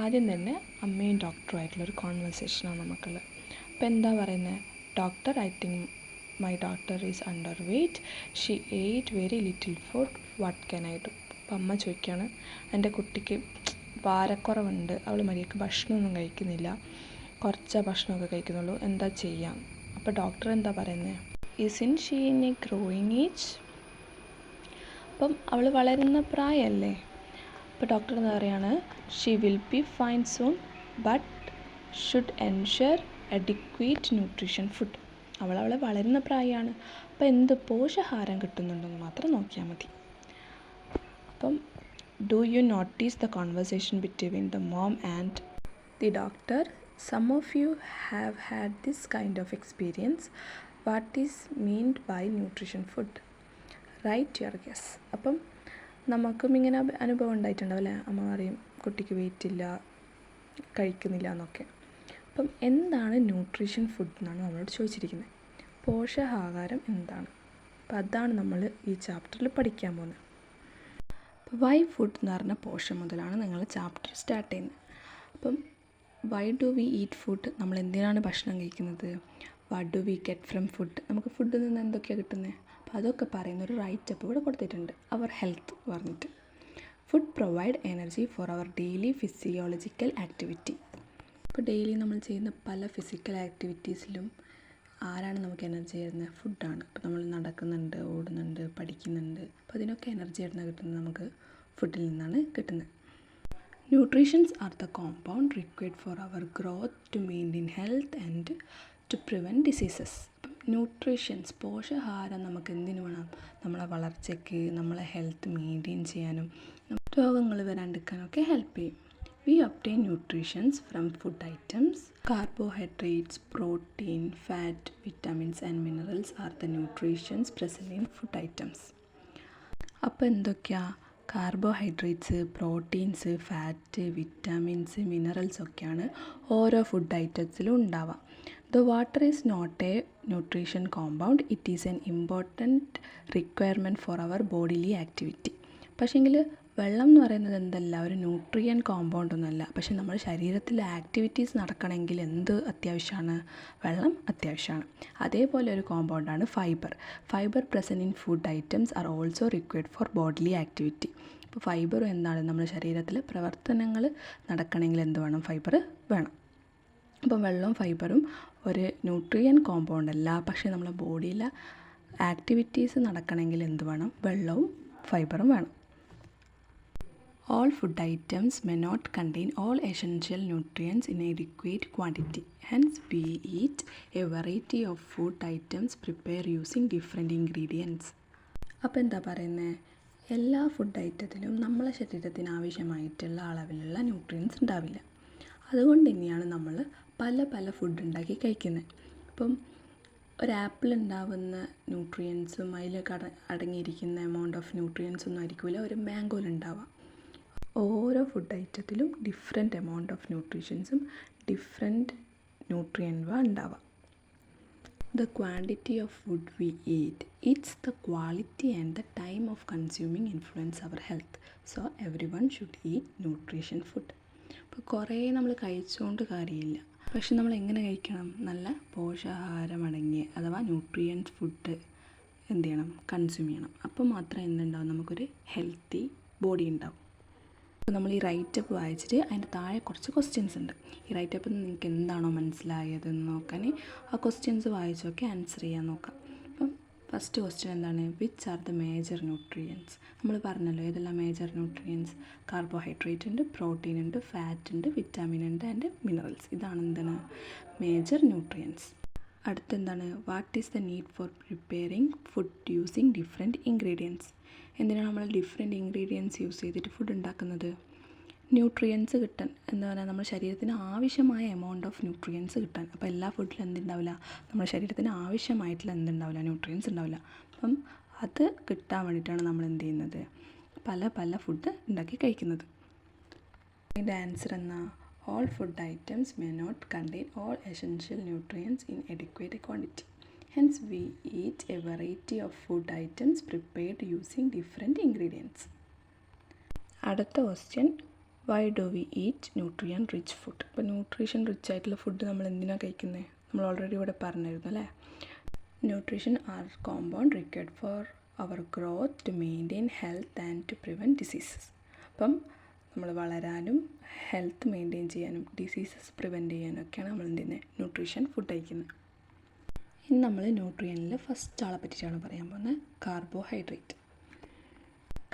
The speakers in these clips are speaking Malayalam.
ആദ്യം തന്നെ അമ്മയും ഡോക്ടറുമായിട്ടുള്ളൊരു കോൺവെർസേഷനാണ് നമുക്കുള്ളത്. അപ്പോൾ എന്താ പറയുന്നത്? Doctor, I think my doctor is underweight, she ate very little food, what can I do? അപ്പം അമ്മ ചോദിക്കുകയാണ്, എൻ്റെ കുട്ടിക്ക് ഭാരക്കുറവുണ്ട്, അവൾ മര്യാദയ്ക്ക് ഭക്ഷണമൊന്നും കഴിക്കുന്നില്ല, കുറച്ച് ഭക്ഷണമൊക്കെ കഴിക്കുന്നുള്ളൂ, എന്താ ചെയ്യാം? അപ്പോൾ ഡോക്ടർ എന്താ പറയുന്നത്? Is in she in A growing age? അപ്പം അവൾ വളരുന്ന പ്രായമല്ലേ. അപ്പോൾ ഡോക്ടർ എന്താ പറയുകയാണ്, she will be fine soon but should ensure adequate nutrition food. അവളെ വളരുന്ന പ്രായമാണ്, അപ്പോൾ എന്ത് പോഷകാഹാരം കിട്ടുന്നുണ്ടെന്ന് മാത്രം നോക്കിയാൽ മതി. അപ്പം do you notice the conversation between the mom and the doctor? Some of you have had this kind of experience. What is meant by nutrition food? Write your guess. അപ്പം നമുക്കും ഇങ്ങനെ അനുഭവം ഉണ്ടായിട്ടുണ്ടാവും അല്ലേ? അമ്മ പറയും കുട്ടിക്ക് വെയിറ്റ് ഇല്ല, കഴിക്കുന്നില്ല എന്നൊക്കെ. അപ്പം എന്താണ് ന്യൂട്രീഷൻ ഫുഡ് എന്നാണ് നമ്മളോട് ചോദിച്ചിരിക്കുന്നത്. പോഷകാഹാരം എന്താണ്? അപ്പം അതാണ് നമ്മൾ ഈ ചാപ്റ്ററിൽ പഠിക്കാൻ പോകുന്നത്. അപ്പോൾ വൈ ഫുഡ് എന്ന് പറഞ്ഞ പോഷൻ മുതലാണ് നിങ്ങൾ ചാപ്റ്റർ സ്റ്റാർട്ട് ചെയ്യുന്നത്. അപ്പം Y do we eat food? നമ്മൾ എന്തിനാണ് ഭക്ഷണം കഴിക്കുന്നത്? What do we get from food? നമുക്ക് ഫുഡിൽ നിന്ന് എന്തൊക്കെയാണ് കിട്ടുന്നത്? അപ്പോൾ അതൊക്കെ പറയുന്നൊരു റൈറ്റപ്പ് ഇവിടെ കൊടുത്തിട്ടുണ്ട്. അവർ ഹെൽത്ത് പറഞ്ഞിട്ട്. ഫുഡ് പ്രൊവൈഡ് എനർജി ഫോർ അവർ ഡെയിലി ഫിസിയോളജിക്കൽ ആക്ടിവിറ്റി. ഇപ്പോൾ ഡെയിലി നമ്മൾ ചെയ്യുന്ന പല ഫിസിക്കൽ ആക്ടിവിറ്റീസിലും ആരാണ് നമുക്ക് എനർജി തരുന്നത്? ഫുഡാണ്. ഇപ്പോൾ നമ്മൾ നടക്കുന്നുണ്ട്, ഓടുന്നുണ്ട്, പഠിക്കുന്നുണ്ട്, അപ്പോൾ അതിനൊക്കെ എനർജി ആയിരുന്നു കിട്ടുന്നത് നമുക്ക് ഫുഡിൽ നിന്നാണ് കിട്ടുന്നത്. Nutritions are the compound required for our growth, to maintain health and to prevent diseases. Nutritions, പോഷകാഹാരം നമുക്ക് എന്തിനു വേണം? നമ്മളെ വളർച്ചയ്ക്ക്, നമ്മളെ ഹെൽത്ത് മെയിൻറ്റെയിൻ ചെയ്യാനും രോഗങ്ങൾ വരാണ്ടിരിക്കാനൊക്കെ ഹെൽപ്പ് ചെയ്യും. We obtain nutritions from food items. Carbohydrates, protein, fat, vitamins and minerals are the nutritions present in food items. അപ്പോൾ എന്തൊക്കെയാണ്? Carbohydrates, proteins, fat, vitamins, minerals ഒക്കെയാണ് ഓരോ ഫുഡ് ഐറ്റത്തിലും ഉണ്ടാവുക. The water is not a nutrition compound. It is an important requirement for our bodily activity. പക്ഷേങ്കിൽ വെള്ളം എന്ന് പറയുന്നത് എന്തല്ല, ഒരു ന്യൂട്രിയൻ കോമ്പൗണ്ട് ഒന്നുമല്ല. പക്ഷേ നമ്മുടെ ശരീരത്തിൽ ആക്ടിവിറ്റീസ് നടക്കണമെങ്കിൽ എന്ത് അത്യാവശ്യമാണ്? വെള്ളം അത്യാവശ്യമാണ്. അതേപോലെ ഒരു കോമ്പൗണ്ടാണ് fibre. Fibre present in food items are also required for bodily activity. അപ്പോൾ ഫൈബർ എന്താണ്? നമ്മുടെ ശരീരത്തിലെ പ്രവർത്തനങ്ങൾ നടക്കണമെങ്കിൽ എന്ത് വേണം? ഫൈബർ വേണം. അപ്പം വെള്ളവും ഫൈബറും ഒരു ന്യൂട്രിയൻ കോമ്പൗണ്ട് അല്ല, പക്ഷേ നമ്മളെ ബോഡിയിൽ ആക്ടിവിറ്റീസ് നടക്കണമെങ്കിൽ എന്ത് വേണം? വെള്ളവും ഫൈബറും വേണം. All food items may not contain all essential nutrients in adequate quantity. Hence, we eat a variety of food items prepared using different ingredients. അപ്പോൾ എന്താ പറയുന്നത്? എല്ലാ ഫുഡ് ഐറ്റത്തിലും നമ്മളെ ശരീരത്തിന് ആവശ്യമായിട്ടുള്ള അളവിലുള്ള ന്യൂട്രിയൻസ് ഉണ്ടാവില്ല. അതുകൊണ്ട് തന്നെയാണ് നമ്മൾ പല പല ഫുഡ് ഉണ്ടാക്കി കഴിക്കുന്നത്. ഇപ്പം ഒരു ആപ്പിൾ ഉണ്ടാവുന്ന ന്യൂട്രിയൻസും അതിലൊക്കെ അടങ്ങിയിരിക്കുന്ന എമൗണ്ട് ഓഫ് ന്യൂട്രിയൻസ് ഒന്നും ആയിരിക്കില്ല ഒരു മാംഗോയിലുണ്ടാവുക. ഓരോ ഫുഡ് ഐറ്റത്തിലും ഡിഫറെൻറ്റ് എമൗണ്ട് ഓഫ് ന്യൂട്രീഷൻസും ഡിഫറെൻറ്റ് ന്യൂട്രിയൻറ്റും ഉണ്ടാവുക. The quantity of food we eat, it's the quality and the time of consuming influence our health. So every one should eat nutrition food. ഇപ്പോൾ കുറേ നമ്മൾ കഴിച്ചുകൊണ്ട് കാര്യമില്ല, പക്ഷെ നമ്മൾ എങ്ങനെ കഴിക്കണം? നല്ല പോഷകാഹാരം അടങ്ങിയ അഥവാ ന്യൂട്രിയൻസ് ഫുഡ് എന്ത് ചെയ്യണം? കൺസ്യൂം ചെയ്യണം. അപ്പോൾ മാത്രമേ എന്തുണ്ടാവും? നമുക്കൊരു ഹെൽത്തി ബോഡി ഉണ്ടാവും. അപ്പോൾ നമ്മൾ ഈ റൈറ്റപ്പ് വായിച്ചിട്ട് അതിൻ്റെ താഴെ കുറച്ച് ക്വസ്റ്റ്യൻസ് ഉണ്ട്. ഈ റൈറ്റപ്പിൽ നിന്ന് നിങ്ങൾക്ക് എന്താണോ മനസ്സിലായതെന്ന് നോക്കാൻ ആ ക്വസ്റ്റ്യൻസ് വായിച്ചൊക്കെ ആൻസർ ചെയ്യാൻ നോക്കാം. അപ്പം ഫസ്റ്റ് ക്വസ്റ്റ്യൻ എന്താണ്? Which are the major nutrients? നമ്മൾ പറഞ്ഞല്ലോ ഏതെല്ലാം മേജർ ന്യൂട്രിയൻസ്? കാർബോഹൈഡ്രേറ്റ് ഉണ്ട്, പ്രോട്ടീൻ ഉണ്ട്, ഫാറ്റ് ഉണ്ട്, വിറ്റാമിൻ ഉണ്ട് ആൻഡ് മിനറൽസ്. ഇതാണ് എന്താണ്? Major nutrients. അടുത്തെന്താണ്? What is the need for preparing food using different ingredients? എന്തിനാണ് നമ്മൾ ഡിഫറെൻറ്റ് ഇൻഗ്രീഡിയൻസ് യൂസ് ചെയ്തിട്ട് ഫുഡ് ഉണ്ടാക്കുന്നത്? ന്യൂട്രിയൻസ് കിട്ടാൻ, എന്താ പറയുക, നമ്മുടെ ശരീരത്തിന് ആവശ്യമായ എമൗണ്ട് ഓഫ് ന്യൂട്രിയൻസ് കിട്ടാൻ. അപ്പോൾ എല്ലാ ഫുഡിലും എന്തുണ്ടാവില്ല? നമ്മുടെ ശരീരത്തിന് ആവശ്യമായിട്ടുള്ള എന്തുണ്ടാവില്ല? ന്യൂട്രിയൻസ് ഉണ്ടാവില്ല. അപ്പം അത് കിട്ടാൻ വേണ്ടിയിട്ടാണ് നമ്മൾ എന്ത് ചെയ്യുന്നത്? പല പല ഫുഡ് ഉണ്ടാക്കി കഴിക്കുന്നത്. അതിൻ്റെ ആൻസർ എന്നാ? All food items may not contain all essential nutrients in adequate quantity. Hence, we eat a variety of food items prepared using different ingredients. അടുത്ത question, why do we eat nutrient rich food? ഇപ്പോൾ ന്യൂട്രീഷൻ റിച്ച് ആയിട്ടുള്ള ഫുഡ് നമ്മൾ എന്തിനാണ് കഴിക്കുന്നത്? നമ്മൾ ഓൾറെഡി ഇവിടെ പറഞ്ഞിരുന്നു അല്ലേ. Nutrition are compound required for our growth to maintain health and to prevent diseases. അപ്പം നമ്മൾ വളരാനും ഹെൽത്ത് മെയിൻറ്റെയിൻ ചെയ്യാനും ഡിസീസസ് പ്രിവെൻറ്റ് ചെയ്യാനൊക്കെയാണ് നമ്മൾ എന്ത് ചെയ്യുന്നത്? ന്യൂട്രീഷൻ ഫുഡ് കഴിക്കുന്നത്. ഇനി നമ്മൾ ന്യൂട്രിയനിൽ ഫസ്റ്റ് ആളെ പറ്റിയിട്ടാണ് പറയാൻ പോകുന്നത്, കാർബോഹൈഡ്രേറ്റ്.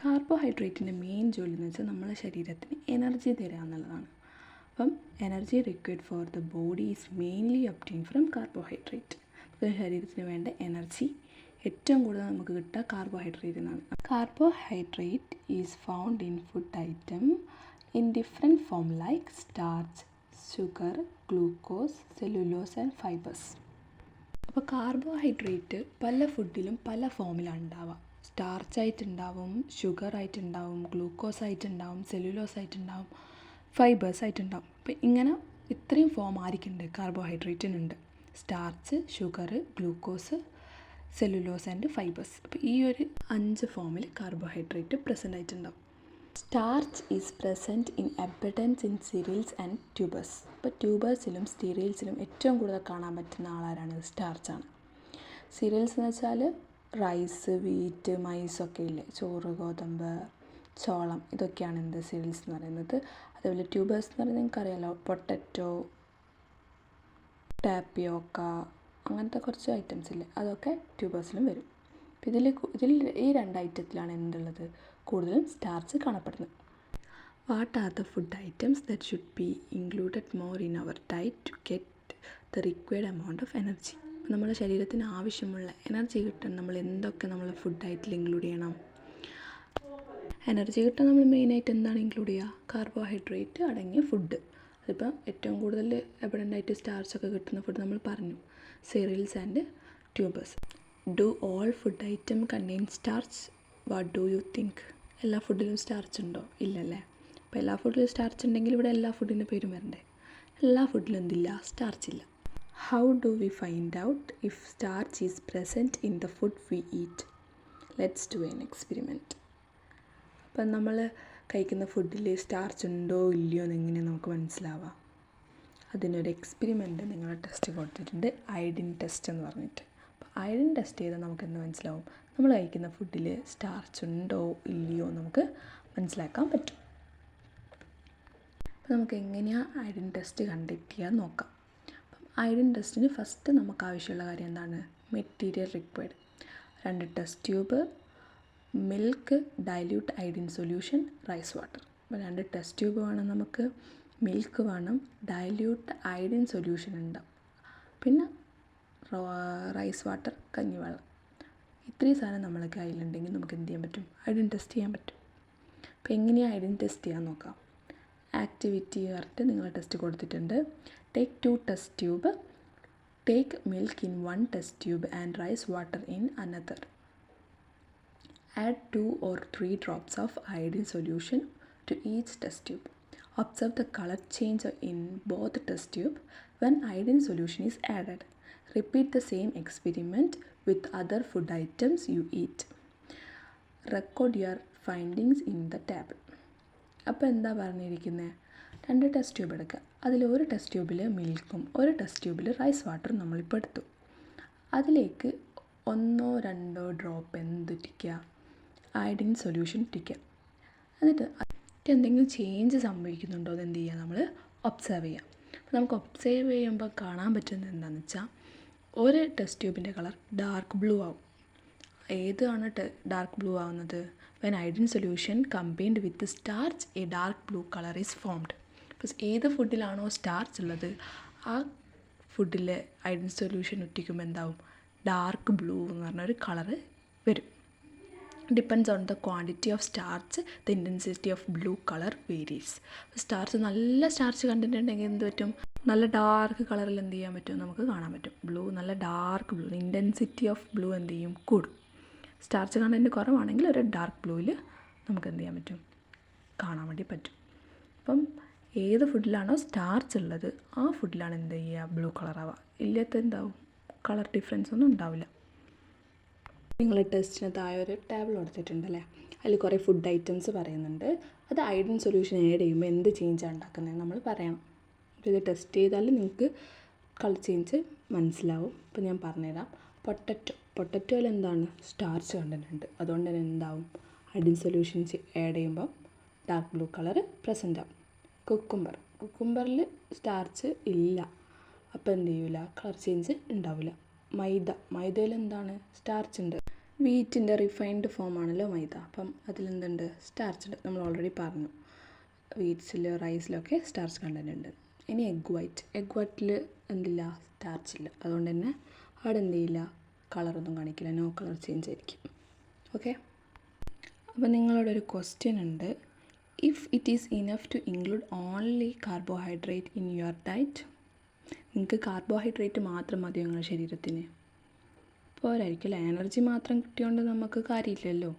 കാർബോഹൈഡ്രേറ്റിൻ്റെ മെയിൻ ജോലി എന്ന് വെച്ചാൽ നമ്മളെ ശരീരത്തിന് എനർജി തരിക എന്നുള്ളതാണ്. അപ്പം energy required for the body is mainly obtain from carbohydrate. ശരീരത്തിന് വേണ്ട എനർജി ഏറ്റവും കൂടുതൽ നമുക്ക് കിട്ടുക കാർബോഹൈഡ്രേറ്റിൽ നിന്നാണ്. Carbohydrate is found in food item in different form like starch, sugar, glucose, cellulose and fibres. അപ്പോൾ കാർബോഹൈഡ്രേറ്റ് പല ഫുഡിലും പല ഫോമിലാണ് ഉണ്ടാവുക. സ്റ്റാർച്ച് ആയിട്ടുണ്ടാവും, ഷുഗർ ആയിട്ടുണ്ടാവും, ഗ്ലൂക്കോസ് ആയിട്ടുണ്ടാവും, സെല്ലുലോസ് ആയിട്ടുണ്ടാവും, ഫൈബേഴ്സ് ആയിട്ടുണ്ടാവും. അപ്പോൾ ഇങ്ങനെ ഇത്രയും ഫോം ആയിരിക്കുന്നുണ്ട് കാർബോഹൈഡ്രേറ്റിനുണ്ട്. Starch, sugar, glucose, cellulose and fibres. അപ്പോൾ ഈ ഒരു 5 ഫോമിൽ കാർബോഹൈഡ്രേറ്റ് പ്രസൻ്റ് ആയിട്ടുണ്ടാവും. Starch is present in abundance in cereals and tubers. ഇപ്പോൾ ട്യൂബേഴ്സിലും സ്റ്റീരിയൽസിലും ഏറ്റവും കൂടുതൽ കാണാൻ പറ്റുന്ന ആളാരാണ്? സ്റ്റാർച്ചാണ്. സീരിയൽസ് എന്ന് വെച്ചാൽ റൈസ്, വീറ്റ്, മൈസൊക്കെ ഇല്ലേ, ചോറ്, ഗോതമ്പ്, ചോളം, ഇതൊക്കെയാണ് എന്ത് സീരിയൽസ് എന്ന് പറയുന്നത്. അതേപോലെ ട്യൂബേഴ്സ് എന്ന് പറയുന്നത് നിങ്ങൾക്കറിയാലോ, പൊട്ടറ്റോ, ടാപ്പിയോക്ക, അങ്ങനത്തെ കുറച്ച് ഐറ്റംസ് ഇല്ലേ, അതൊക്കെ ട്യൂബേഴ്സിലും വരും. ഇതിൽ ഈ 2 ഐറ്റത്തിലാണ് എന്തുള്ളത്? കൂടുതലും സ്റ്റാർച്ച് കാണപ്പെടുന്നത്. What are the food items that should be included more in our diet to get the required amount of energy? നമ്മുടെ ശരീരത്തിന് ആവശ്യമുള്ള എനർജി കിട്ടാൻ നമ്മൾ എന്തൊക്കെ നമ്മൾ ഫുഡ് ഡയറ്റിൽ ഇൻക്ലൂഡ് ചെയ്യണം? എനർജി കിട്ടാൻ നമ്മൾ മെയിനായിട്ട് എന്താണ് ഇൻക്ലൂഡ് ചെയ്യുക? കാർബോഹൈഡ്രേറ്റ് അടങ്ങിയ ഫുഡ്. അതിപ്പോൾ ഏറ്റവും കൂടുതൽ എവിഡൻ്റായിട്ട് സ്റ്റാർച്ചൊക്കെ കിട്ടുന്ന ഫുഡ് നമ്മൾ പറഞ്ഞു, serials and tubers. Do all food item contain starch? What do you think? എല്ലാ ഫുഡിലും സ്റ്റാർച്ച് ഉണ്ടോ? ഇല്ലല്ലേ. അപ്പോൾ എല്ലാ ഫുഡിലും സ്റ്റാർച്ച് ഉണ്ടെങ്കിൽ ഇവിടെ എല്ലാ ഫുഡിൻ്റെ പേരും വരണ്ടേ? എല്ലാ ഫുഡിലും എന്തില്ല? സ്റ്റാർച്ച് ഇല്ല. How do we find out if starch is present in the food we eat? Let's do an experiment. അപ്പം നമ്മൾ കഴിക്കുന്ന ഫുഡിൽ സ്റ്റാർച്ച് ഉണ്ടോ ഇല്ലയോ എന്ന് എങ്ങനെയാണ് നമുക്ക് മനസ്സിലാവുക? അതിനൊരു എക്സ്പെരിമെൻറ്റ് നിങ്ങളുടെ ടെസ്റ്റ് കൊടുത്തിട്ടുണ്ട്, അയഡിൻ ടെസ്റ്റ് എന്ന് പറഞ്ഞിട്ട്. അപ്പോൾ അയഡിൻ ടെസ്റ്റ് ചെയ്താൽ നമുക്ക് എന്ത് മനസ്സിലാവും? നമ്മൾ കഴിക്കുന്ന ഫുഡിൽ സ്റ്റാർച്ച് ഉണ്ടോ ഇല്ലയോ നമുക്ക് മനസ്സിലാക്കാൻ പറ്റും. അപ്പോൾ നമുക്ക് എങ്ങനെയാണ് അയഡിൻ ടെസ്റ്റ് കണ്ടക്ട് ചെയ്യാൻ നോക്കാം. അയഡിൻ ടെസ്റ്റിന് ഫസ്റ്റ് നമുക്ക് ആവശ്യമുള്ള കാര്യം എന്താണ്? Material required. 2 test tube, milk, dilute iodine solution, rice water. അപ്പോൾ 2 ടെസ്റ്റ് ട്യൂബ് വേണം നമുക്ക്, മിൽക്ക് വേണം, ഡൈല്യൂട്ട് അയഡിൻ സൊല്യൂഷൻ ഉണ്ടാവും, പിന്നെ റൈസ് വാട്ടർ, കഞ്ഞിവെള്ളം. ഇത്രയും സാധനം നമ്മളെ കയ്യിലുണ്ടെങ്കിൽ നമുക്ക് എന്ത് ചെയ്യാൻ പറ്റും? അയഡിൻ ടെസ്റ്റ് ചെയ്യാൻ പറ്റും. അപ്പോൾ എങ്ങനെയാണ് അയഡിൻ ടെസ്റ്റ് ചെയ്യാൻ നോക്കാം. ആക്ടിവിറ്റി പറഞ്ഞിട്ട് നിങ്ങൾ ടെസ്റ്റ് കൊടുത്തിട്ടുണ്ട്. Take 2 test tube, take milk in 1 test tube and rice water in another. Add 2 or 3 drops of iodine solution to each test tube. Observe the color change in both test tube when iodine solution is added. Repeat the same experiment with other food items you eat. Record your findings in the table. അപ്പോൾ എന്താ പറഞ്ഞിരിക്കുന്നത്? 2 ടെസ്റ്റ് ട്യൂബ് എടുക്കുക. അതിൽ ഒരു ടെസ്റ്റ് ട്യൂബിൽ മിൽക്കും ഒരു ടെസ്റ്റ് ട്യൂബിൽ റൈസ് വാട്ടറും നമ്മളിപ്പോൾ എടുത്തു. അതിലേക്ക് 1-2 ഡ്രോപ്പ് എന്തിട്ടിക്കുക? അയഡിൻ സൊല്യൂഷൻ ഇട്ടിക്കുക. എന്നിട്ട് എന്തെങ്കിലും ചേഞ്ച് സംഭവിക്കുന്നുണ്ടോ എന്ന് എന്ത് ചെയ്യുക? നമ്മൾ ഒബ്സർവ് ചെയ്യാം. അപ്പോൾ നമുക്ക് ഒബ്സർവ് ചെയ്യുമ്പോൾ കാണാൻ പറ്റുന്നത് എന്താണെന്ന് വെച്ചാൽ, ഒരു ടെസ്റ്റ് ട്യൂബിൻ്റെ കളർ ഡാർക്ക് ബ്ലൂ ആവും. ഏതാണ് ഡാർക്ക് ബ്ലൂ ആവുന്നത്? When iodine solution combined with starch A dark blue colour is formed. അപ്പോൾ ഏത് ഫുഡിലാണോ സ്റ്റാർച്ച് ഉള്ളത് ആ ഫുഡിൽ അയഡിൻ സൊല്യൂഷൻ ഒറ്റിക്കുമ്പോൾ എന്താവും? ഡാർക്ക് ബ്ലൂ എന്ന് പറഞ്ഞൊരു കളറ് വരും. Depends on the quantity of starch the intensity of blue colour varies. Starch നല്ല സ്റ്റാർച്ച് കണ്ടിട്ടുണ്ടെങ്കിൽ എന്ത് പറ്റും? നല്ല ഡാർക്ക് കളറിൽ എന്ത് ചെയ്യാൻ പറ്റും? നമുക്ക് കാണാൻ പറ്റും. ബ്ലൂ നല്ല dark blue, intensity of blue എന്ത് ചെയ്യും? കൂടും. സ്റ്റാർച്ച് കണ്ടൻറ്റ് കുറവാണെങ്കിൽ ഒരു ഡാർക്ക് ബ്ലൂവിൽ നമുക്ക് എന്ത് ചെയ്യാൻ പറ്റും? കാണാൻ വേണ്ടി പറ്റും. അപ്പം ഏത് ഫുഡിലാണോ സ്റ്റാർച്ച് ഉള്ളത് ആ ഫുഡിലാണ് എന്ത് ചെയ്യുക? ബ്ലൂ കളറാവുക. ഇല്ലാത്ത എന്താവും? കളർ ഡിഫറൻസ് ഒന്നും ഉണ്ടാവില്ല. നിങ്ങൾ ടെസ്റ്റിന് താഴെ ഒരു ടേബിൾ കൊടുത്തിട്ടുണ്ടല്ലേ, അതിൽ കുറേ ഫുഡ് ഐറ്റംസ് പറയുന്നുണ്ട്. അത് ഐഡൻ സൊല്യൂഷൻ ആഡ് ചെയ്യുമ്പോൾ എന്ത് ചേഞ്ചാണ് ഉണ്ടാക്കുന്നത് നമ്മൾ പറയണം. അപ്പോൾ ഇത് ടെസ്റ്റ് ചെയ്താൽ നിങ്ങൾക്ക് കളർ ചേഞ്ച് മനസ്സിലാവും. അപ്പോൾ ഞാൻ പറഞ്ഞുതരാം. പൊട്ടറ്റോയിൽ എന്താണ് സ്റ്റാർച്ച് കണ്ടന്റ് ഉണ്ട്. അതുകൊണ്ട് തന്നെ എന്താവും, ഐഡൻ സൊല്യൂഷൻസ് ആഡ് ചെയ്യുമ്പോൾ ഡാർക്ക് ബ്ലൂ കളർ പ്രസൻ്റ് ആവും. കുക്കുംബറിൽ സ്റ്റാർച്ച് ഇല്ല, അപ്പോൾ എന്ത് ചെയ്യില്ല, കളർ ചേഞ്ച് ഉണ്ടാവില്ല. മൈദയിൽ എന്താണ്, സ്റ്റാർച്ച് ഉണ്ട്. വീറ്റിൻ്റെ റിഫൈൻഡ് ഫോമാണല്ലോ മൈദ, അപ്പം അതിലെന്തുണ്ട്, സ്റ്റാർച്ച് ഉണ്ട്. നമ്മൾ ഓൾറെഡി പറഞ്ഞു റൈസിലൊക്കെ സ്റ്റാർച്ച് കണ്ടന്റ് ഉണ്ട്. ഇനി എഗ് വൈറ്റിൽ എന്തില്ല, സ്റ്റാർച്ച് ഇല്ല. അതുകൊണ്ട് തന്നെ അവിടെ എന്ത് ചെയ്യില്ല, കളറൊന്നും കാണിക്കില്ല, നോ കളർ ചേഞ്ച് ആയിരിക്കും. ഓക്കെ, അപ്പോൾ നിങ്ങളോടൊരു ക്വസ്റ്റ്യൻ ഉണ്ട്. If it is enough to include only carbohydrate in your diet, നിങ്ങൾക്ക് കാർബോഹൈഡ്രേറ്റ് മാത്രം മതിയോ നിങ്ങളുടെ ശരീരത്തിന്? പോരായിരിക്കില്ല. എനർജി മാത്രം കിട്ടിയോണ്ട് നമുക്ക് കാര്യമില്ലല്ലോ.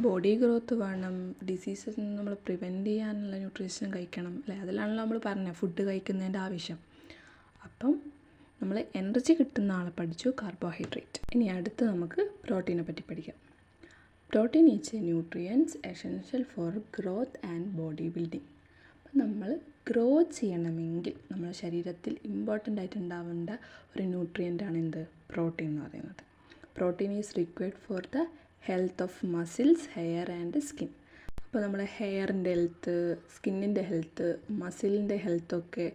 ബോഡി ഗ്രോത്ത് വേണം, ഡിസീസസ് നമ്മൾ പ്രിവെൻറ്റ് ചെയ്യാനുള്ള ന്യൂട്രീഷൻ കഴിക്കണം അല്ലേ? അതിലാണല്ലോ നമ്മൾ പറഞ്ഞത് ഫുഡ് കഴിക്കുന്നതിൻ്റെ ആവശ്യം. അപ്പം നമ്മൾ എനർജി കിട്ടുന്ന ആളെ പഠിച്ചു, കാർബോഹൈഡ്രേറ്റ്. ഇനി അടുത്ത് നമുക്ക് പ്രോട്ടീനെ പറ്റി പഠിക്കാം. Protein is A nutrients essential for growth and body building. അപ്പം നമ്മൾ ഗ്രോ ചെയ്യണമെങ്കിൽ നമ്മുടെ ശരീരത്തിൽ ഇമ്പോർട്ടൻ്റ് ആയിട്ട് ഉണ്ടാവേണ്ട ഒരു ന്യൂട്രിയൻ്റാണ് എന്ത്, പ്രോട്ടീൻ എന്ന് പറയുന്നത്. Protein is required for the health of muscles, hair and skin. അപ്പോൾ നമ്മുടെ ഹെയറിൻ്റെ ഹെൽത്ത്, സ്കിന്നിൻ്റെ ഹെൽത്ത്, മസിലിൻ്റെ ഹെൽത്തൊക്കെ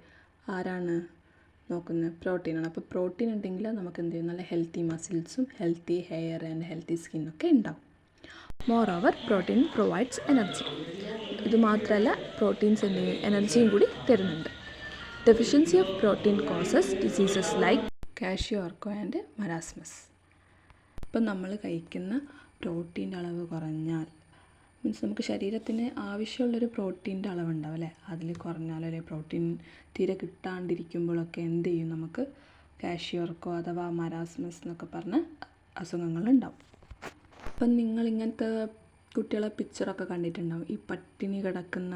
ആരാണ് നോക്കുന്നത്? പ്രോട്ടീനാണ്. അപ്പോൾ പ്രോട്ടീൻ ഉണ്ടെങ്കിൽ നമുക്ക് എന്ത് ചെയ്യും, നല്ല ഹെൽത്തി മസിൽസും ഹെൽത്തി ഹെയർ ആൻഡ് ഹെൽത്തി സ്കിന്നൊക്കെ ഉണ്ടാവും. Moreover protein provides energy. ഇതുമാത്രമല്ല, പ്രോട്ടീൻസ് എന്ത് ചെയ്യും, എനർജിയും കൂടി തരുന്നുണ്ട്. Deficiency of protein causes diseases like kwashiorkor and marasmus. ഇപ്പം നമ്മൾ കഴിക്കുന്ന പ്രോട്ടീൻ്റെ അളവ് കുറഞ്ഞാൽ, മീൻസ് നമുക്ക് ശരീരത്തിന് ആവശ്യമുള്ളൊരു പ്രോട്ടീൻ്റെ അളവുണ്ടാവും അല്ലേ, അതിൽ കുറഞ്ഞാലോ അല്ലെ പ്രോട്ടീൻ തീരെ കിട്ടാണ്ടിരിക്കുമ്പോഴൊക്കെ എന്ത് ചെയ്യും, നമുക്ക് കാഷ്യോർക്കോ അഥവാ മരാസ്മസ് എന്നൊക്കെ പറഞ്ഞ അസുഖങ്ങളുണ്ടാവും. അപ്പം നിങ്ങളിങ്ങനത്തെ കുട്ടികളെ പിക്ചറൊക്കെ കണ്ടിട്ടുണ്ടാവും. ഈ പട്ടിണി കിടക്കുന്ന,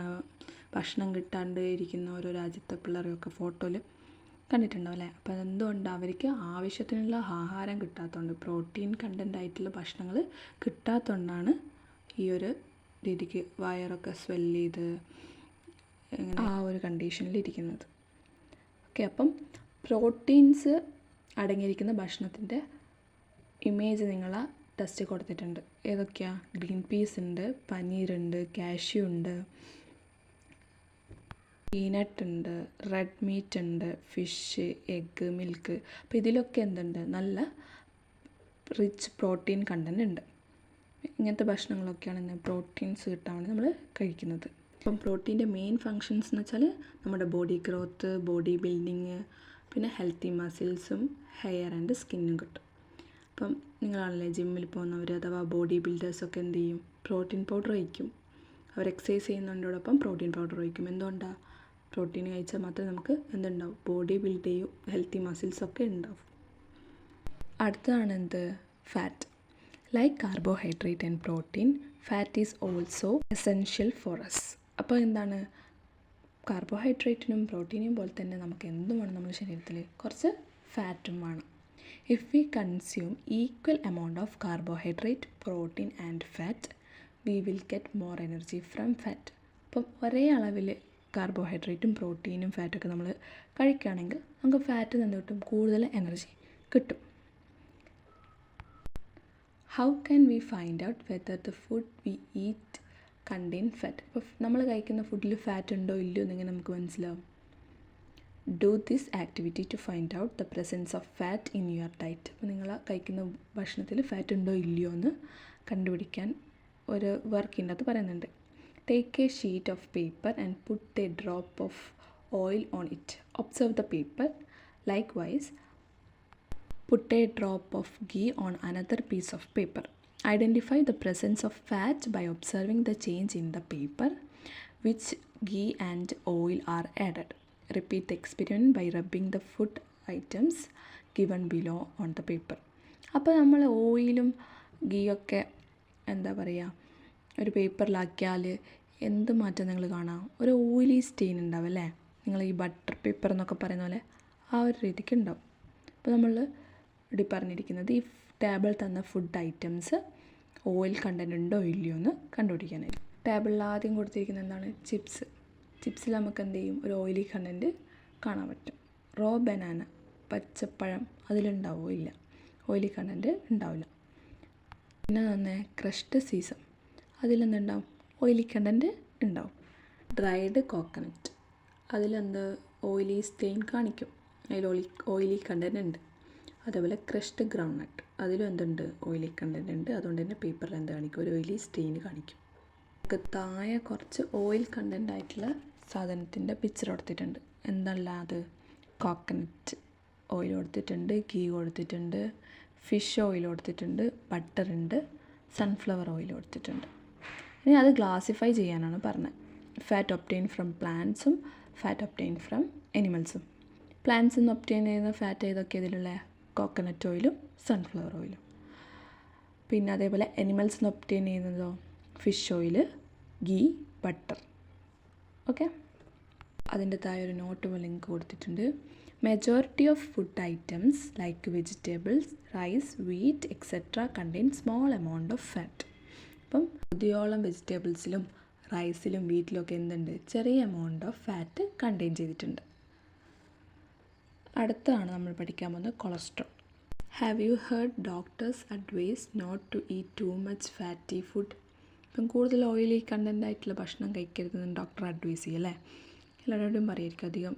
ഭക്ഷണം കിട്ടാണ്ട് ഇരിക്കുന്ന ഓരോ രാജ്യത്തെ പിള്ളേരെയൊക്കെ ഫോട്ടോയിൽ കണ്ടിട്ടുണ്ടാവും അല്ലേ? അപ്പോൾ അതെന്തുകൊണ്ട്, അവർക്ക് ആവശ്യത്തിനുള്ള ആഹാരം കിട്ടാത്തതുകൊണ്ട്, പ്രോട്ടീൻ കണ്ടൻ്റ് ആയിട്ടുള്ള ഭക്ഷണങ്ങൾ കിട്ടാത്തതുകൊണ്ടാണ് ഈ ഒരു രീതിക്ക് വയറൊക്കെ സ്വെല്ല് ചെയ്ത് ഇങ്ങനെ ആ ഒരു കണ്ടീഷനിലിരിക്കുന്നത്. ഓക്കെ, അപ്പം പ്രോട്ടീൻസ് അടങ്ങിയിരിക്കുന്ന ഭക്ഷണത്തിൻ്റെ ഇമേജ് നിങ്ങൾ ടെസ്റ്റ് കൊടുത്തിട്ടുണ്ട്. ഏതൊക്കെയാണ്? ഗ്രീൻ പീസ് ഉണ്ട്, പനീറുണ്ട്, കാഷ്യൂ ഉണ്ട്, പീനട്ട് ഉണ്ട്, റെഡ് മീറ്റ് ഉണ്ട്, ഫിഷ്, എഗ്ഗ്, മിൽക്ക്. അപ്പോൾ ഇതിലൊക്കെ എന്തുണ്ട്, നല്ല റിച്ച് പ്രോട്ടീൻ കണ്ടൻ്റ് ഉണ്ട്. ഇങ്ങനത്തെ ഭക്ഷണങ്ങളൊക്കെയാണ് ഇന്ന് പ്രോട്ടീൻസ് കിട്ടാൻ വേണ്ടി നമ്മൾ കഴിക്കുന്നത്. അപ്പം പ്രോട്ടീൻ്റെ മെയിൻ ഫങ്ഷൻസ് എന്ന് വെച്ചാൽ നമ്മുടെ ബോഡി ഗ്രോത്ത്, ബോഡി ബിൽഡിങ്, പിന്നെ ഹെൽത്തി മസിൽസും ഹെയർ ആൻഡ് സ്കിന്നും കിട്ടും. അപ്പം നിങ്ങളാണല്ലേ ജിമ്മിൽ പോകുന്നവർ അഥവാ ബോഡി ബിൽഡേഴ്സൊക്കെ എന്ത് ചെയ്യും, പ്രോട്ടീൻ പൗഡർ കഴിക്കും. അവർ എക്സസൈസ് ചെയ്യുന്നതിനോടൊപ്പം പ്രോട്ടീൻ പൗഡർ കഴിക്കും. എന്തുകൊണ്ടാണ്? പ്രോട്ടീൻ കഴിച്ചാൽ മാത്രമേ നമുക്ക് എന്തുണ്ടാവും, ബോഡി ബിൽഡ് ചെയ്യും, ഹെൽത്തി മസിൽസൊക്കെ ഉണ്ടാവും. അടുത്തതാണ് എന്ത്, fat. Like carbohydrate and protein, fat is also essential for us. അപ്പോൾ എന്താണ്, കാർബോഹൈഡ്രേറ്റിനും പ്രോട്ടീനും പോലെ തന്നെ നമുക്ക് എന്തും വേണം നമ്മുടെ ശരീരത്തിൽ, കുറച്ച് ഫാറ്റും വേണം. If we consume equal amount of carbohydrate, protein and fat, we will get more energy from fat. അപ്പം ഒരേ അളവിൽ കാർബോഹൈഡ്രേറ്റും പ്രോട്ടീനും ഫാറ്റൊക്കെ നമ്മൾ കഴിക്കുകയാണെങ്കിൽ നമുക്ക് ഫാറ്റ് നിന്ന് കിട്ടും, കൂടുതൽ എനർജി കിട്ടും. How can we find out whether the food we eat contain fat? അപ്പോൾ നമ്മൾ കഴിക്കുന്ന ഫുഡിൽ ഫാറ്റ് ഉണ്ടോ ഇല്ലയോ എന്നിങ്ങനെ നമുക്ക് മനസ്സിലാവും. Do this activity to find out the presence of fat in your diet. അപ്പോൾ നിങ്ങൾ കഴിക്കുന്ന ഭക്ഷണത്തിൽ ഫാറ്റ് ഉണ്ടോ ഇല്ലയോ എന്ന് കണ്ടുപിടിക്കാൻ ഒരു വർക്കിൻ്റെ അകത്ത് പറയുന്നുണ്ട്. Take a sheet of paper and put a drop of oil on it. Observe the paper. Likewise put a drop of ghee on another piece of paper. Identify the presence of fat by observing the change in the paper which ghee and oil are added. Repeat the experiment by rubbing the food items given below on the paper. അപ്പോൾ നമ്മൾ ഓയിലും ഗീയൊക്കെ എന്താ പറയുക, ഒരു പേപ്പറിലാക്കിയാൽ എന്ത് മാറ്റം നിങ്ങൾ കാണാം? ഒരു ഓയിലി സ്റ്റെയിൻ ഉണ്ടാവും അല്ലേ? നിങ്ങൾ ഈ ബട്ടർ പേപ്പർ എന്നൊക്കെ പറയുന്ന പോലെ ആ ഒരു രീതിക്ക് ഉണ്ടാവും. അപ്പോൾ നമ്മൾ ഇവിടെ പറഞ്ഞിരിക്കുന്നത്, ഇഫ് ടേബിൾ തന്ന ഫുഡ് ഐറ്റംസ് ഓയിൽ കണ്ടൻറ് ഉണ്ടോ ഇല്ലയോ എന്ന് കണ്ടുപിടിക്കാനായിട്ട്. ടേബിളിൽ ആദ്യം കൊടുത്തിരിക്കുന്നത് എന്താണ്? ചിപ്സിൽ നമുക്ക് എന്ത് ചെയ്യും? ഒരു ഓയിലി കണ്ടൻറ് കാണാൻ പറ്റും. റോ ബനാന, പച്ചപ്പഴം, അതിലുണ്ടാവുമോ? ഇല്ല, ഓയിലി കണ്ടൻറ് ഉണ്ടാവില്ല. പിന്നെ തന്നെ ക്രഷ്ഡ് സീസം, അതിലെന്തുണ്ടാവും? ഓയിലി കണ്ടൻറ് ഉണ്ടാവും. ഡ്രൈഡ് കോക്കനട്ട്, അതിലെന്ത്? ഓയിലി സ്റ്റെയിൻ കാണിക്കും, അതിൽ ഓയിലി കണ്ടൻറ് ഉണ്ട്. അതേപോലെ ക്രഷ്ഡ് ഗ്രൗണ്ട് നട്ട്, അതിലും എന്തുണ്ട്? ഓയിലി കണ്ടൻറ് ഉണ്ട്. അതുകൊണ്ട് തന്നെ പേപ്പറിൽ എന്ത് കാണിക്കും? ഒരു ഓയിലി സ്റ്റെയിൻ കാണിക്കും. നമുക്ക് താഴെ കുറച്ച് ഓയിൽ കണ്ടൻ്റ് ആയിട്ടുള്ള സാധനത്തിൻ്റെ പിക്ചർ കൊടുത്തിട്ടുണ്ട്. എന്താണ് അത്? കോക്കനട്ട് ഓയിൽ കൊടുത്തിട്ടുണ്ട്, ഗീ കൊടുത്തിട്ടുണ്ട്, ഫിഷ് ഓയിൽ കൊടുത്തിട്ടുണ്ട്, ബട്ടറുണ്ട്, സൺഫ്ലവർ ഓയിൽ കൊടുത്തിട്ടുണ്ട്. ഇനി അത് ക്ലാസിഫൈ ചെയ്യാനാണ് പറഞ്ഞത്. ഫാറ്റ് ഒബ്റ്റെയിൻ ഫ്രം പ്ലാന്റ്സും ഫാറ്റ് ഒബ്റ്റെയിൻ ഫ്രം എനിമൽസും. പ്ലാന്റ്സിൽ നിന്ന് ഒബ്റ്റെയിൻ ചെയ്യുന്ന ഫാറ്റ് ഏതൊക്കെ ഇതിലുള്ള? കോക്കനട്ട് ഓയിലും സൺഫ്ലവർ ഓയിലും. പിന്നെ അതേപോലെ എനിമൽസിൽ നിന്ന് ഒബ്റ്റെയിൻ ചെയ്യുന്നതോ? Fish oil, ghee, butter. Okay, അതിൻ്റെ താഴെ ഒരു നോട്ട് ലിങ്ക് കൊടുത്തിട്ടുണ്ട്. Majority of food items like vegetables, rice, wheat etcetera contain small amount of fat. അപ്പം പുതിയോളം വെജിറ്റബിൾസിലും റൈസിലും വീറ്റിലൊക്കെ എന്തുണ്ട്? ചെറിയ എമൗണ്ട് ഓഫ് ഫാറ്റ് കണ്ടെയ്ൻ ചെയ്തിട്ടുണ്ട്. അടുത്താണ് നമ്മൾ പഠിക്കാൻ പോകുന്നത് cholesterol. Have you heard doctors advice not to eat too much fatty food? ഇപ്പം കൂടുതൽ ഓയിലി കണ്ടൻ്റ് ആയിട്ടുള്ള ഭക്ഷണം കഴിക്കരുതെന്ന് ഡോക്ടർ അഡ്വൈസ് ചെയ്യും അല്ലേ? എല്ലാവരോടും പറയായിരിക്കും അധികം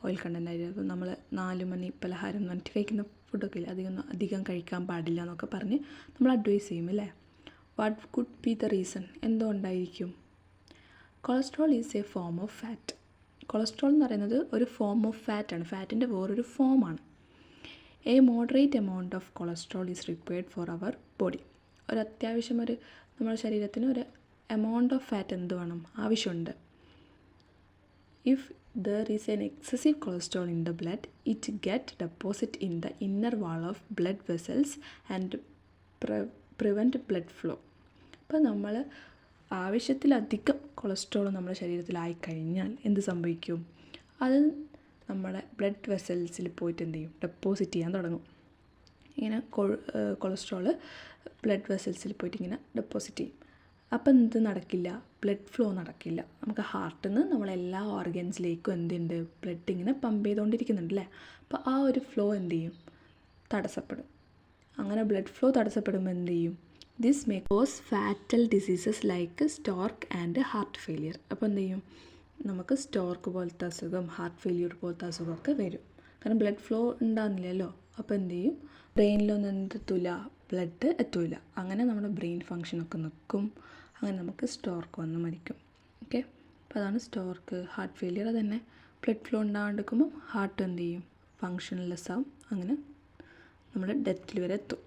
ഓയിൽ കണ്ടൻ്റ് ആയിട്ട്. അപ്പം നമ്മൾ 4 മണി പലഹാരം എന്നിട്ട് കഴിക്കുന്ന ഫുഡൊക്കെ ഇല്ല, അധികം കഴിക്കാൻ പാടില്ല എന്നൊക്കെ പറഞ്ഞ് നമ്മൾ അഡ്വൈസ് ചെയ്യും അല്ലേ? What could be the reason? എന്തുകൊണ്ടായിരിക്കും? Cholesterol is a form of fat. Cholesterol എന്ന് പറയുന്നത് ഒരു ഫോം ഓഫ് ഫാറ്റാണ്, ഫാറ്റിൻ്റെ വേറൊരു ഫോമാണ്. A moderate amount of cholesterol is required for our body. അത്യാവശ്യം നമ്മുടെ ശരീരത്തിന് ഒരു എമൗണ്ട് ഓഫ് ഫാറ്റ് എന്ത് വേണം? ആവശ്യമുണ്ട്. If there is an excessive cholesterol in the blood, it get deposit in the inner wall of blood vessels and prevent blood flow. അപ്പോൾ നമ്മൾ ആവശ്യത്തിലധികം കൊളസ്ട്രോൾ നമ്മുടെ ശരീരത്തിലായിക്കഴിഞ്ഞാൽ എന്ത് സംഭവിക്കും? അത് നമ്മുടെ ബ്ലഡ് വെസൽസിൽ പോയിട്ട് എന്ത് ചെയ്യും? ഡെപ്പോസിറ്റ് ചെയ്യാൻ തുടങ്ങും. ഇങ്ങനെ കൊളസ്ട്രോള് ബ്ലഡ് വെസൽസിൽ പോയിട്ട് ഇങ്ങനെ ഡെപ്പോസിറ്റ് ചെയ്യും. അപ്പം എന്ത് നടക്കില്ല? ബ്ലഡ് ഫ്ലോ നടക്കില്ല. നമുക്ക് ഹാർട്ടിൽ നിന്ന് നമ്മളെല്ലാ ഓർഗൻസിലേക്കും എന്തുണ്ട്? ബ്ലഡ് ഇങ്ങനെ പമ്പ് ചെയ്തുകൊണ്ടിരിക്കുന്നുണ്ട് അല്ലേ? അപ്പോൾ ആ ഒരു ഫ്ലോ എന്ത് ചെയ്യും? തടസ്സപ്പെടും. അങ്ങനെ ബ്ലഡ് ഫ്ലോ തടസ്സപ്പെടുമ്പോൾ എന്ത് ചെയ്യും? This may cos fatal diseases like stork and heart failure. അപ്പോൾ എന്ത് ചെയ്യും? നമുക്ക് സ്റ്റോർക്ക് പോലത്തെ അസുഖം, ഹാർട്ട് ഫെയിലിയർ പോലത്തെ അസുഖമൊക്കെ വരും. കാരണം ബ്ലഡ് ഫ്ലോ ഉണ്ടാകുന്നില്ലല്ലോ. അപ്പോൾ എന്ത് ചെയ്യും? ബ്രെയിനിലൊന്നും എന്തെത്തൂല? ബ്ലഡ് എത്തൂല. അങ്ങനെ നമ്മുടെ ബ്രെയിൻ ഫങ്ഷനൊക്കെ നിൽക്കും. അങ്ങനെ നമുക്ക് സ്റ്റോർക്ക് വന്ന് മരിക്കും. ഓക്കെ, അപ്പോൾ അതാണ് സ്റ്റോർക്ക്, ഹാർട്ട് ഫെയിലിയർ. തന്നെ ബ്ലഡ് ഫ്ലോ ഉണ്ടാകാണ്ടിരിക്കുമ്പോൾ ഹാർട്ട് എന്ത് ചെയ്യും? ഫങ്ഷൻലെസ് ആവും. അങ്ങനെ നമ്മൾ ഡെത്തിൽ വരെ എത്തും.